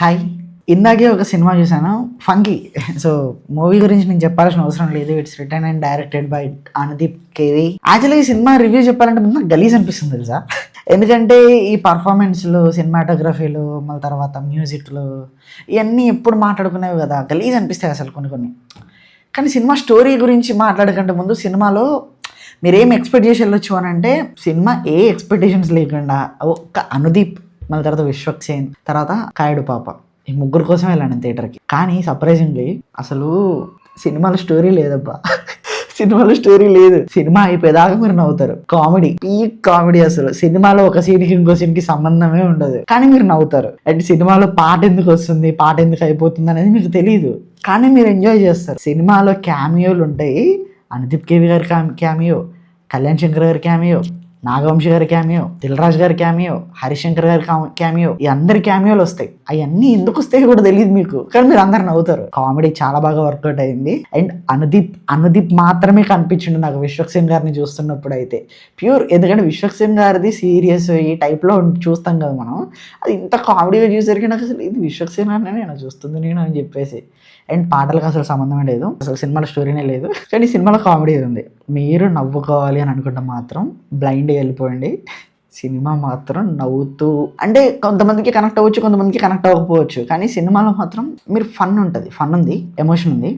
Hi. ఇందాకే ఒక cinema చూసాను, ఫంకీ. సో మూవీ గురించి నేను చెప్పాల్సిన అవసరం లేదు. It's written and directed by Anudeep KV. Actually ఈ సినిమా రివ్యూ చెప్పాలంటే ముందు నాకు గలీజ్ అనిపిస్తుంది తెలుసా. ఎందుకంటే ఈ పర్ఫార్మెన్స్లు, సినిమాటోగ్రఫీలు, మళ్ళీ తర్వాత మ్యూజిక్లు ఇవన్నీ ఎప్పుడు మాట్లాడుకునేవి కదా, గలీజ్ అనిపిస్తాయి అసలు కొన్ని. కానీ సినిమా స్టోరీ గురించి మాట్లాడకంటే ముందు సినిమాలో మీరేం ఎక్స్పెక్ట్ చేసి వెళ్ళొచ్చు అని అంటే, సినిమా ఏ ఎక్స్పెక్టేషన్స్ లేకుండా ఒక్క అనుదీప్, మళ్ళీ తర్వాత విశ్వక్సేన్, తర్వాత కాయడు పాప, ఈ ముగ్గురు కోసం వెళ్ళాను థియేటర్కి. కానీ సర్ప్రైజింగ్లీ అసలు సినిమాలో స్టోరీ లేదబ్బా. సినిమాలో స్టోరీ లేదు. సినిమా అయిపోయేదాకా మీరు నవ్వుతారు. Comedy, peak comedy. అసలు సినిమాలో ఒక సీన్కి ఇంకో సీన్కి సంబంధమే ఉండదు, కానీ మీరు నవ్వుతారు. అండ్ సినిమాలో పాట ఎందుకు వస్తుంది, పాట ఎందుకు అయిపోతుంది అనేది మీకు తెలియదు, కానీ మీరు ఎంజాయ్ చేస్తారు. సినిమాలో క్యామియోలు ఉంటాయి. అనుదీప్ కేవి గారి క్యామియో, కళ్యాణ్ శంకర్ గారి క్యామియో, నాగవంశి గారి క్యామియో, దిల్ రాజు గారి క్యామియో, హరిశంకర్ గారి క్యామియో, ఈ అందరి క్యామియోలు వస్తాయి. అవన్నీ ఎందుకు వస్తాయి కూడా తెలియదు మీకు, కానీ మీరు అందరు నవ్వుతారు. కామెడీ చాలా బాగా వర్కౌట్ అయింది. అండ్ అనుదీప్ మాత్రమే కనిపించిండు నాకు విశ్వక్సేన్ గారిని చూస్తున్నప్పుడు అయితే. ప్యూర్, ఎందుకంటే విశ్వక్సేన్ గారిది సీరియస్ ఈ టైప్లో చూస్తాం కదా మనం, అది ఇంత కామెడీగా చూసేసరికి నాకు అసలు ఇది విశ్వక్సేన్ అనే నేను చూస్తుంది నేను అని చెప్పేసి. అండ్ పాటలకు అసలు సంబంధమే లేదు, అసలు సినిమాలో స్టోరీనే లేదు, కానీ సినిమాలో కామెడీ ఉంది. మీరు నవ్వుకోవాలి అని అనుకుంటే మాత్రం బ్లైండ్గా వెళ్ళిపోయింది. సినిమా మాత్రం నవ్వుతూ, అంటే కొంతమందికి కనెక్ట్ అవ్వచ్చు, కొంతమందికి కనెక్ట్ అవ్వకపోవచ్చు, కానీ సినిమాలో మాత్రం మీరు ఫన్ ఉంటుంది, ఫన్ ఉంది, ఎమోషన్ ఉంది,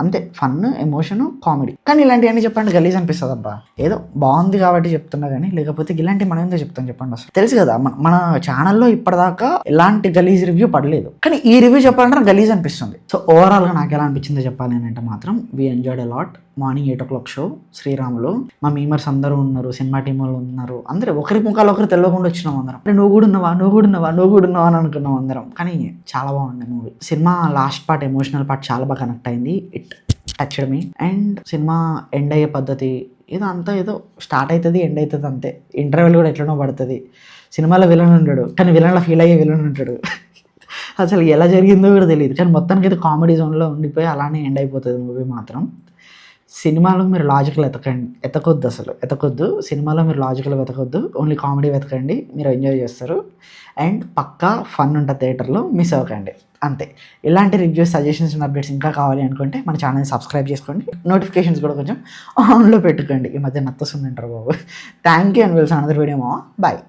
అంతే. Fun, emotion, comedy. కానీ ఇలాంటివన్నీ చెప్పండి గలీజ్ అనిపిస్తుంది అబ్బా. ఏదో బాగుంది కాబట్టి చెప్తున్నా, కానీ లేకపోతే ఇలాంటి మనం ఏందో చెప్తాం చెప్పండి. అసలు తెలుసు కదా మన ఛానల్లో ఇప్పటిదాకా ఎలాంటి గలీజ్ రివ్యూ పడలేదు, కానీ ఈ రివ్యూ చెప్పాలంటే నాకు గలీజ్ అనిపిస్తుంది. సో ఓవరాల్గా నాకు ఎలా అనిపించిందో చెప్పాలి అని అంటే మాత్రం, we enjoyed a lot. Morning 8 o'clock show Sriramulu, మా మీమర్స్ అందరూ ఉన్నారు, సినిమా టీం వాళ్ళు ఉన్నారు, అందరూ ఒకరి ముఖాలు ఒకరు తెలియకుండా వచ్చినాం అందరం. అంటే నువ్వు కూడా ఉన్నావా అని అనుకున్నాం అందరం. కానీ చాలా బాగుంది movie. Cinema last part, emotional part చాలా బాగా కనెక్ట్ అయింది. It touched me. And cinema end అయ్యే పద్ధతి ఏదో స్టార్ట్ అవుతుంది, ఎండ్ అవుతుంది అంతే. ఇంటర్వెల్ కూడా ఎట్లనో పడుతుంది. సినిమాలో విలన్ ఉంటాడు, కానీ విలన్లో ఫీల్ అయ్యే విలన్ ఉంటాడు. అసలు ఎలా జరిగిందో కూడా తెలియదు, కానీ మొత్తానికి అయితే కామెడీ జోన్లో ఉండిపోయి అలానే ఎండ్ అయిపోతుంది మూవీ మాత్రం. సినిమాలో మీరు లాజికల్ ఎతకొద్దు. సినిమాలో మీరు లాజికల్ వెతకొద్దు, ఓన్లీ కామెడీ వెతకండి, మీరు ఎంజాయ్ చేస్తారు. అండ్ పక్కా ఫన్ ఉంటుంది థియేటర్లో, మిస్ అవ్వకండి అంతే. ఇలాంటి రివ్యూస్, సజెషన్స్ అండ్ అప్డేట్స్ ఇంకా కావాలి అనుకుంటే మన ఛానల్ని సబ్స్క్రైబ్ చేసుకోండి. నోటిఫికేషన్స్ కూడా కొంచెం ఆన్లో పెట్టుకోండి. ఈ మధ్య నత్తొస్తుందంటారు బాబు. Thank you and we'll see another video. Bye.